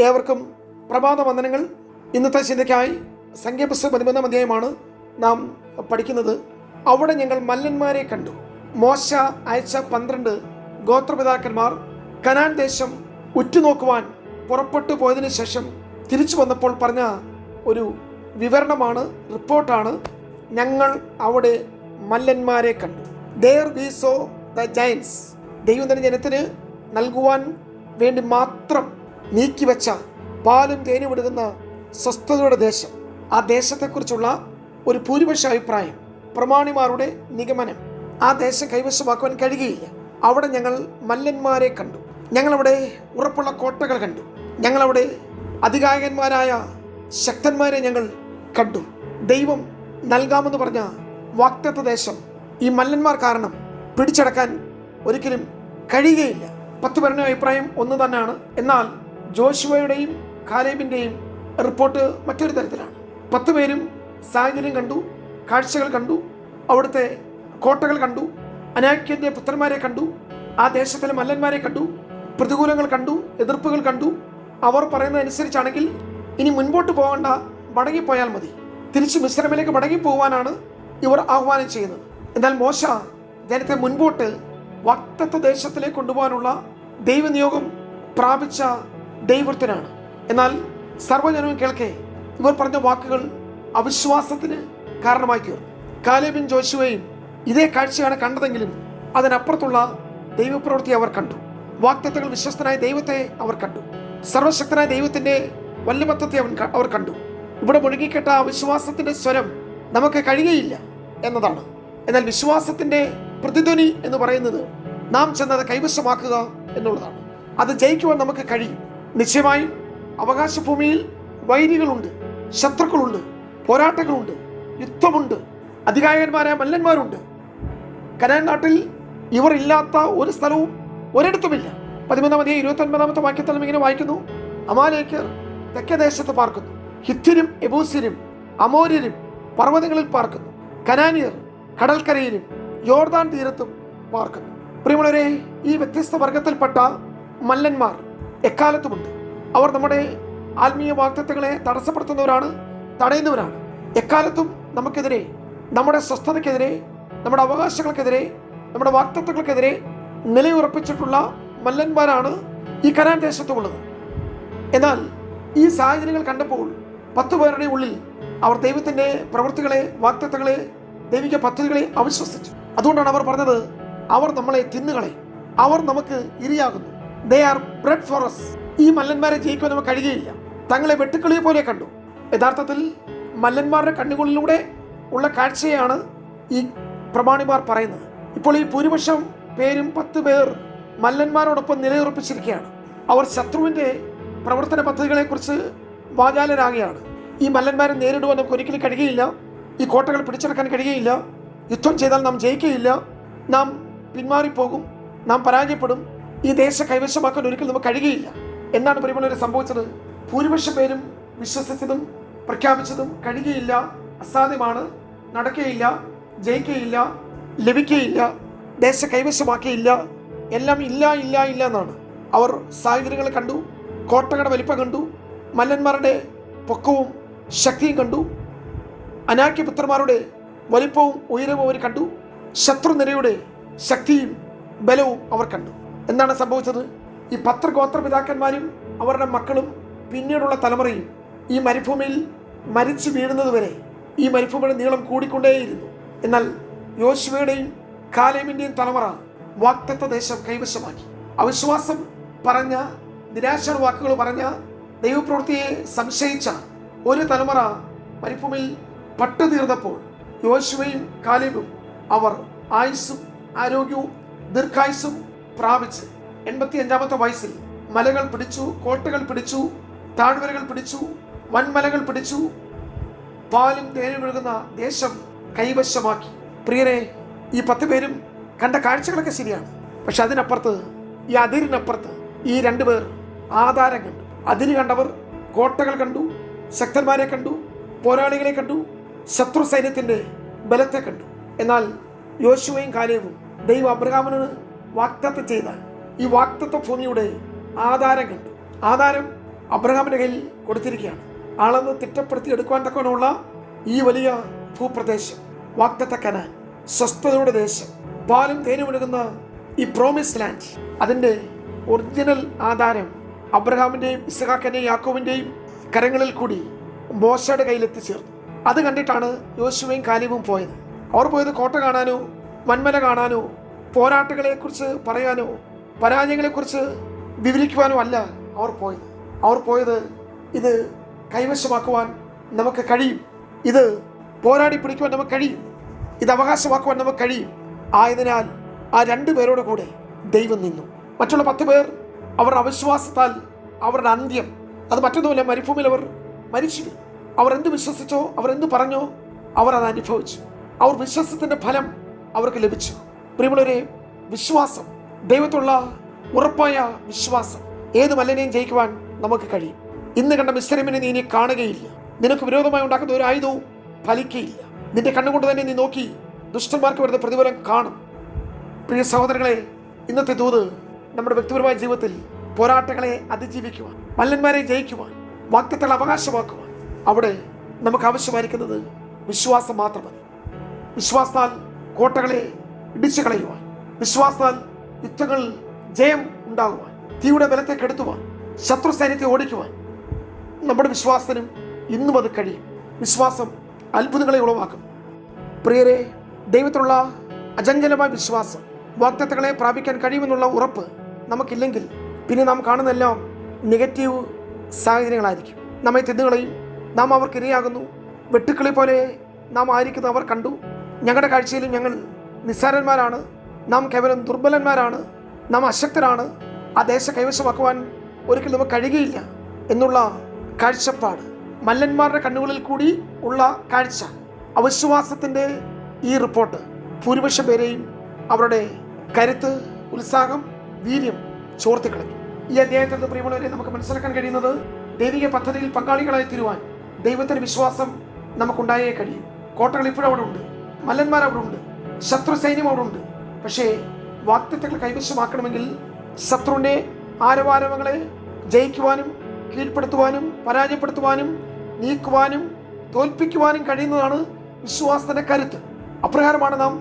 ഏവർക്കും പ്രഭാത വന്ദനങ്ങൾ. ഇന്നത്തെ ചിന്തയ്ക്കായി സംഖ്യാപുസ്തകം 11 അധ്യായമാണ് നാം പഠിക്കുന്നത്. അവിടെ ഞങ്ങൾ മല്ലന്മാരെ കണ്ടു. മോശ അയച്ച 12 ഗോത്രപിതാക്കന്മാർ കനാൻ ദേശം ഉറ്റുനോക്കുവാൻ പുറപ്പെട്ടു പോയതിനു ശേഷം തിരിച്ചു വന്നപ്പോൾ പറഞ്ഞ ഒരു വിവരണമാണ്, റിപ്പോർട്ടാണ്. ഞങ്ങൾ അവിടെ മല്ലന്മാരെ കണ്ടു. There we saw the giants. ദൈവം തന്നെ ജനത്തിന് നൽകുവാൻ വേണ്ടി മാത്രം നീക്കിവെച്ച പാലും തേനും ഒഴുകുന്ന സ്വസ്ഥതയുടെ ദേശം. ആ ദേശത്തെക്കുറിച്ചുള്ള ഒരു ഭൂരിപക്ഷ അഭിപ്രായം, പ്രമാണിമാരുടെ നിഗമനം, ആ ദേശം കൈവശമാക്കുവാൻ കഴിയുകയില്ല. അവിടെ ഞങ്ങൾ മല്ലന്മാരെ കണ്ടു. ഞങ്ങളവിടെ ഉറപ്പുള്ള കോട്ടകൾ കണ്ടു. ഞങ്ങളവിടെ അധികായകന്മാരായ ശക്തന്മാരെ ഞങ്ങൾ കണ്ടു. ദൈവം നൽകാമെന്ന് പറഞ്ഞ വാഗ്ദത്ത ദേശം ഈ മല്ലന്മാർ കാരണം പിടിച്ചടക്കാൻ ഒരിക്കലും കഴിയുകയില്ല. 10 പേരുടെ അഭിപ്രായം ഒന്ന് തന്നെയാണ്. എന്നാൽ ജോഷുവയുടെയും കാലേബിൻ്റെയും റിപ്പോർട്ട് മറ്റൊരു തരത്തിലാണ്. 10 പേരും സാഹചര്യം കണ്ടു, കാഴ്ചകൾ കണ്ടു, അവിടുത്തെ കോട്ടകൾ കണ്ടു, അനാക്യൻ്റെ പുത്രന്മാരെ കണ്ടു, ആ ദേശത്തിലെ മല്ലന്മാരെ കണ്ടു, പ്രതികൂലങ്ങൾ കണ്ടു, എതിർപ്പുകൾ കണ്ടു. അവർ പറയുന്നതനുസരിച്ചാണെങ്കിൽ ഇനി മുൻപോട്ട് പോകേണ്ട, മടങ്ങിപ്പോയാൽ മതി, തിരിച്ച് മിസ്രൈമിലേക്ക് മടങ്ങിപ്പോവാനാണ് ഇവർ ആഹ്വാനം ചെയ്യുന്നത്. എന്നാൽ മോശ ജനത്തെ മുൻപോട്ട് വാഗ്ദത്ത ദേശത്തിലേക്ക് കൊണ്ടുപോകാനുള്ള ദൈവനിയോഗം പ്രാപിച്ച ദൈവവൃത്തനാണ്. എന്നാൽ സർവ്വജനവും കേൾക്കെ ഇവർ പറഞ്ഞ വാക്കുകൾ അവിശ്വാസത്തിന് കാരണമായി തീർന്നു. കാലേബും ജോഷുവയും ഇതേ കാഴ്ചയാണ് കണ്ടതെങ്കിലും അതിനപ്പുറത്തുള്ള ദൈവപ്രവൃത്തി അവർ കണ്ടു. വാഗ്ദത്തങ്ങൾ വിശ്വസ്തനായ ദൈവത്തെ അവർ കണ്ടു. സർവശക്തനായ ദൈവത്തിൻ്റെ വല്യമത്വത്തെ അവർ കണ്ടു. ഇവിടെ മുഴുകിക്കെട്ട അവിശ്വാസത്തിൻ്റെ സ്വരം നമുക്ക് കഴിയുകയില്ല എന്നതാണ്. എന്നാൽ വിശ്വാസത്തിൻ്റെ പ്രതിധ്വനി എന്ന് പറയുന്നത് നാം ചെന്നത് കൈവശമാക്കുക എന്നുള്ളതാണ്. അത് ജയിക്കുവാൻ നമുക്ക് കഴിയും. നിശ്ചയമായും അവകാശഭൂമിയിൽ വൈരികളുണ്ട്, ശത്രുക്കളുണ്ട്, പോരാട്ടങ്ങളുണ്ട്, യുദ്ധമുണ്ട്, അധികായകന്മാരായ മല്ലന്മാരുണ്ട്. കനാൻ നാട്ടിൽ ഇവർ ഇല്ലാത്ത ഒരു സ്ഥലവും ഒരിടത്തുമില്ല. 13 അധ്യായം 29 വാക്യത്തിൽ ഇങ്ങനെ വായിക്കുന്നു: അമാലേക്യർ തെക്കേ ദേശത്ത് പാർക്കുന്നു, ഹിത്യരും യെബൂസ്യരും അമോര്യരും പർവ്വതങ്ങളിൽ പാർക്കുന്നു, കനാനിയർ കടൽക്കരയിലും യോർദാൻ തീരത്തും പാർക്കുന്നു. പ്രിയമുള്ളവരെ, ഈ വ്യത്യസ്ത വർഗത്തിൽപ്പെട്ട മല്ലന്മാർ എക്കാലത്തുമുണ്ട്. അവർ നമ്മുടെ ആത്മീയ വാഗ്ദത്തങ്ങളെ തടസ്സപ്പെടുത്തുന്നവരാണ്, തടയുന്നവരാണ്. എക്കാലത്തും നമുക്കെതിരെ, നമ്മുടെ സ്വസ്ഥതയ്ക്കെതിരെ, നമ്മുടെ അവകാശങ്ങൾക്കെതിരെ, നമ്മുടെ വാഗ്ദത്തങ്ങൾക്കെതിരെ നിലയുറപ്പിച്ചിട്ടുള്ള മല്ലന്മാരാണ് ഈ കനാൻ ദേശത്തുമുള്ളത്. എന്നാൽ ഈ സാഹചര്യങ്ങൾ കണ്ടപ്പോൾ 10 പേരുടെ ഉള്ളിൽ അവർ ദൈവത്തിൻ്റെ പ്രവൃത്തികളെ, വാഗ്ദത്തങ്ങളെ, ദൈവിക പദ്ധതികളെ അവിശ്വസിച്ചു. അതുകൊണ്ടാണ് അവർ പറഞ്ഞത്, അവർ നമ്മളെ തിന്നുകളയും, അവർ നമുക്ക് ഇരയാകുന്നു. They are bread for us. ഈ മല്ലന്മാരെ ജയിക്കുവാൻ നമുക്ക് കഴിയുകയില്ല. തങ്ങളെ വെട്ടുക്കിളിയെ പോലെ കണ്ടു. യഥാർത്ഥത്തിൽ മല്ലന്മാരുടെ കണ്ണുകളിലൂടെ ഉള്ള കാഴ്ചയാണ് ഈ പ്രമാണിമാർ പറയുന്നത്. ഇപ്പോൾ ഈ ഭൂരിപക്ഷം പേരും 10 പേർ മല്ലന്മാരോടൊപ്പം നിലയുറപ്പിച്ചിരിക്കുകയാണ്. അവർ ശത്രുവിൻ്റെ പ്രവർത്തന പദ്ധതികളെക്കുറിച്ച് വാചാലരാകുകയാണ്. ഈ മല്ലന്മാരെ നേരിടുവാൻ നമുക്ക് ഒരിക്കലും കഴിയുകയില്ല. ഈ കോട്ടകൾ പിടിച്ചെടുക്കാൻ കഴിയുകയില്ല. യുദ്ധം ചെയ്താൽ നാം ജയിക്കുകയില്ല. നാം പിന്മാറിപ്പോകും, നാം പരാജയപ്പെടും. ഈ ദേശം കൈവശമാക്കാൻ ഒരിക്കലും നമുക്ക് കഴിയുകയില്ല എന്നാണ് പ്രിയമുള്ളവരെ സംഭവിച്ചത്. ഭൂരിപക്ഷം പേരും വിശ്വസിച്ചതും പ്രഖ്യാപിച്ചതും കഴിയുകയില്ല, അസാധ്യമാണ്, നടക്കുകയില്ല, ജയിക്കുകയില്ല, ലഭിക്കുകയില്ല, ദേശം കൈവശമാക്കിയില്ല, എല്ലാം ഇല്ല ഇല്ല ഇല്ല എന്നാണ്. അവർ സാഹചര്യങ്ങൾ കണ്ടു, കോട്ടകളുടെ വലിപ്പം കണ്ടു, മല്ലന്മാരുടെ പൊക്കവും ശക്തിയും കണ്ടു, അനാക്യപുത്രന്മാരുടെ വലിപ്പവും ഉയരവും അവർ കണ്ടു, ശത്രുനിരയുടെ ശക്തിയും ബലവും അവർ കണ്ടു. എന്താണ് സംഭവിച്ചത്? ഈ 10 ഗോത്രപിതാക്കന്മാരും അവരുടെ മക്കളും പിന്നീടുള്ള തലമുറയും ഈ മരുഭൂമിയിൽ മരിച്ചു വീഴുന്നതുവരെ ഈ മരുഭൂമിയുടെ നീളം കൂടിക്കൊണ്ടേയിരുന്നു. എന്നാൽ യോശുവയുടെയും കാലേബിൻ്റെയും തലമുറ വാഗ്ദത്ത ദേശം കൈവശമാക്കി. അവിശ്വാസം പറഞ്ഞ, നിരാശയുടെ വാക്കുകൾ പറഞ്ഞ, ദൈവപ്രവൃത്തിയെ സംശയിച്ച ഒരു തലമുറ മരുഭൂമിയിൽ പട്ടുതീർന്നപ്പോൾ യോശുവയും കാലേബും അവർ ആയുസ്സും ആരോഗ്യവും ദീർഘായുസ്സും പ്രാപിച്ച് 85-ാമത്തെ വയസ്സിൽ മലകൾ പിടിച്ചു, കോട്ടകൾ പിടിച്ചു, താഴ്വരകൾ പിടിച്ചു, വൻമലകൾ പിടിച്ചു, പാലും തേനും ഒഴുകുന്ന ദേശം കൈവശമാക്കി. പ്രിയരെ, ഈ 10 പേരും കണ്ട കാഴ്ചകളൊക്കെ ശരിയാണ്. പക്ഷെ അതിനപ്പുറത്ത്, ഈ അതിരിനപ്പുറത്ത് ഈ 2 പേർ ആധാരം കണ്ടു. അതിന് കണ്ടവർ കോട്ടകൾ കണ്ടു, ശക്തന്മാരെ കണ്ടു, പോരാളികളെ കണ്ടു, ശത്രു സൈന്യത്തിൻ്റെ ബലത്തെ കണ്ടു. എന്നാൽ യോശുവയും കാലേബും ദൈവം അബ്രഹാമിന് വാഗ്ദത്തം ചെയ്ത ഈ വാഗ്ദത്ത ഭൂമിയുടെ ആധാരം കണ്ടു. ആധാരം അബ്രഹാമിൻ്റെ കയ്യിൽ കൊടുത്തിരിക്കുകയാണ്. അളന്ന് തിട്ടപ്പെടുത്തി എടുക്കുവാൻ തക്കവണ്ണമുള്ള ഈ വലിയ ഭൂപ്രദേശം, വാഗ്ദത്ത കനാൻ, സ്വസ്ഥതയുടെ ദേശം, പാലും തേനും ഒഴുകുന്ന ഈ പ്രോമിസ് ലാൻഡ്, അതിൻ്റെ ഒറിജിനൽ ആധാരം അബ്രഹാമിൻ്റെയും ഇസ്ഹാക്കിൻ്റെയും യാക്കോബിൻ്റെയും കരങ്ങളിൽ കൂടി മോശയുടെ കയ്യിൽ എത്തിച്ചേർന്നു. അത് കണ്ടിട്ടാണ് യോശുവയും കാലേബും പോയത്. അവർ പോയത് കോട്ട കാണാനോ വൻമല കാണാനോ പോരാട്ടങ്ങളെക്കുറിച്ച് പറയാനോ പരാജയങ്ങളെക്കുറിച്ച് വിവരിക്കുവാനോ അല്ല അവർ പോയത് ഇത് കൈവശമാക്കുവാൻ നമുക്ക് കഴിയും, ഇത് പോരാടി പിടിക്കുവാൻ നമുക്ക് കഴിയും, ഇത് അവകാശമാക്കുവാൻ നമുക്ക് കഴിയും. ആയതിനാൽ ആ 2 പേരോട് കൂടെ ദൈവം നിന്നു. മറ്റുള്ള 10 പേർ അവരുടെ അവിശ്വാസത്താൽ അവരുടെ അന്ത്യം അത് മറ്റൊന്നുമില്ല, മരുഭൂമിയിൽ അവർ മരിച്ചു. അവർ എന്ത് വിശ്വസിച്ചോ, അവർ എന്ത് പറഞ്ഞോ, അവർ അത് അനുഭവിച്ചു. അവർ വിശ്വാസത്തിൻ്റെ ഫലം അവർക്ക് ലഭിച്ചു. പ്രിയമുള്ളവരെ, വിശ്വാസം, ദൈവത്തുള്ള ഉറപ്പായ വിശ്വാസം, ഏത് മല്ലനെയും ജയിക്കുവാൻ നമുക്ക് കഴിയും. ഇന്ന് കണ്ട മിസ്രൈമിനെ നീ ഇനി കാണുകയില്ല. നിനക്ക് വിരോധമായി ഉണ്ടാക്കുന്ന ഒരു ആയുധവും ഫലിക്കയില്ല. നിന്റെ കണ്ണുകൊണ്ട് തന്നെ നീ നോക്കി ദുഷ്ടന്മാർക്ക് വരുന്ന പ്രതിഫലം കാണും. പ്രിയ സഹോദരങ്ങളെ, ഇന്നത്തെ ദൂത് നമ്മുടെ വ്യക്തിപരമായ ജീവിതത്തിൽ പോരാട്ടങ്ങളെ അതിജീവിക്കുവാൻ, മല്ലന്മാരെ ജയിക്കുവാൻ, വാഗ്ദത്തങ്ങൾ അവകാശമാക്കുവാൻ അവിടെ നമുക്ക് ആവശ്യമായിരിക്കുന്നത് വിശ്വാസം മാത്രമതി. വിശ്വാസത്താൽ കോട്ടകളെ ഇടിച്ചു കളയുവാൻ, വിശ്വാസത്താൽ യുദ്ധങ്ങൾ ജയം ഉണ്ടാകുവാൻ, തീയുടെ ബലത്തെ കെടുത്തുവാൻ, ശത്രു സൈന്യത്തെ ഓടിക്കുവാൻ നമ്മുടെ വിശ്വാസത്തിനും ഇന്നും അത് കഴിയും. വിശ്വാസം അത്ഭുതങ്ങളെ ഉളവാക്കും. പ്രിയരെ, ദൈവത്തിലുള്ള അചഞ്ചലമായ വിശ്വാസം, വാഗ്ദത്തങ്ങളെ പ്രാപിക്കാൻ കഴിയുമെന്നുള്ള ഉറപ്പ് നമുക്കില്ലെങ്കിൽ പിന്നെ നാം കാണുന്നതെല്ലാം നെഗറ്റീവ് സാഹചര്യങ്ങളായിരിക്കും. നമ്മെ തിന്നുകളയും, നാം അവർക്ക് ഇരയാകുന്നു, വെട്ടുക്കിളി പോലെ നാം ആയിരിക്കുന്നത് അവർ കണ്ടു. ഞങ്ങളുടെ കാഴ്ചയിലും ഞങ്ങൾ നിസ്സാരന്മാരാണ്, നാം കേവലം ദുർബലന്മാരാണ്, നാം അശക്തരാണ്, ആ ദേശം കൈവശമാക്കുവാൻ ഒരിക്കലും നമുക്ക് കഴിയുകയില്ല എന്നുള്ള കാഴ്ചപ്പാട്, മല്ലന്മാരുടെ കണ്ണുകളിൽ കൂടി ഉള്ള കാഴ്ച, അവിശ്വാസത്തിൻ്റെ ഈ റിപ്പോർട്ട് ഭൂരിപക്ഷം പേരെയും അവരുടെ കരുത്ത്, ഉത്സാഹം, വീര്യം ചോർത്തിക്കളഞ്ഞു. ഈ അധ്യായത്തിൽ നിന്ന് പ്രിയമുള്ളവരെ നമുക്ക് മനസ്സിലാക്കാൻ കഴിയുന്നത്, ദൈവിക പദ്ധതിയിൽ പങ്കാളികളായി തീരുവാൻ ദൈവത്തിൻ്റെ വിശ്വാസം നമുക്കുണ്ടായേ കഴിയും. കോട്ടകൾ ഇപ്പോഴും അവിടെ ഉണ്ട്, മല്ലന്മാർ അവിടെ ഉണ്ട്, ശത്രു സൈന്യം അവിടെ ഉണ്ട്. പക്ഷേ വാഗ്ദത്തങ്ങൾ കൈവശമാക്കണമെങ്കിൽ ശത്രുവിൻ്റെ ആരവാരവങ്ങളെ ജയിക്കുവാനും കീഴ്പ്പെടുത്തുവാനും പരാജയപ്പെടുത്തുവാനും നീക്കുവാനും തോൽപ്പിക്കുവാനും കഴിയുന്നതാണ് വിശ്വാസത്തിൻ്റെ കരുത്ത്. അപ്രകാരമാണ് നാം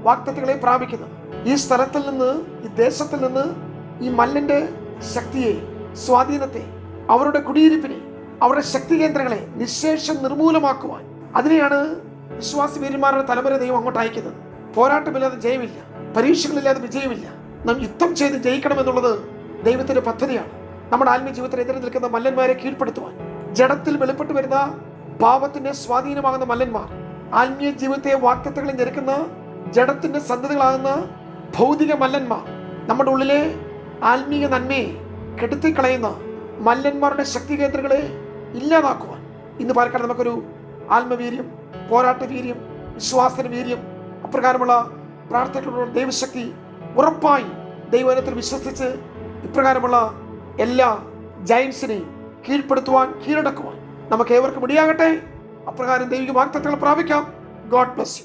വാഗ്ദത്തങ്ങളെ പ്രാപിക്കുന്നത്. ഈ സ്ഥലത്തിൽ നിന്ന്, ഈ ദേശത്തിൽ നിന്ന് ഈ മല്ലൻ്റെ ശക്തിയെ, സ്വാധീനത്തെ, അവരുടെ കുടിയിരിപ്പിനെ, അവരുടെ ശക്തി കേന്ദ്രങ്ങളെ നിശേഷം നിർമൂലമാക്കുവാൻ, അതിനെയാണ് വിശ്വാസി വീരന്മാരുടെ തലമുറ ദൈവം അങ്ങോട്ട് അയക്കുന്നത്. പോരാട്ടമില്ലാതെ ജയമില്ല, പരീക്ഷകളില്ലാതെ വിജയമില്ല. നാം യുദ്ധം ചെയ്ത് ജയിക്കണമെന്നുള്ളത് ദൈവത്തിൻ്റെ പദ്ധതിയാണ്. നമ്മുടെ ആത്മീയ ജീവിതത്തിൽ എതിരെ നിൽക്കുന്ന മല്ലന്മാരെ കീഴ്പ്പെടുത്തുവാൻ, ജഡത്തിൽ വെളിപ്പെട്ടു വരുന്ന പാപത്തിന്റെ സ്വാധീനമാകുന്ന മല്ലന്മാർ, ആത്മീയ ജീവിതത്തെ വാഗ്ദത്തങ്ങളിൽ ഞെരുക്കുന്ന ജഡത്തിന്റെ സന്തതികളാകുന്ന ഭൗതിക മല്ലന്മാർ, നമ്മുടെ ഉള്ളിലെ ആത്മീയ നന്മയെ കെടുത്തിക്കളയുന്ന മല്ലന്മാരുടെ ശക്തി കേന്ദ്രങ്ങളെ ഇല്ലാതാക്കുവാൻ ഇന്ന് പാലക്കാട് നമുക്കൊരു ആത്മവീര്യം, പോരാട്ട വീര്യം, വിശ്വാസത്തിന് വീര്യം, അപ്രകാരമുള്ള പ്രാർത്ഥനകളുള്ള ദൈവശക്തി ഉറപ്പായി ദൈവത്തിൽ വിശ്വസിച്ച് ഇപ്രകാരമുള്ള എല്ലാ ജയൻസിനെയും കീഴ്പ്പെടുത്തുവാൻ, കീഴടക്കുവാൻ നമുക്ക് ഏവർക്കും ഇടയാകട്ടെ. അപ്രകാരം ദൈവിക വാഗ്ദത്തങ്ങൾ പ്രാപിക്കാം. God bless U.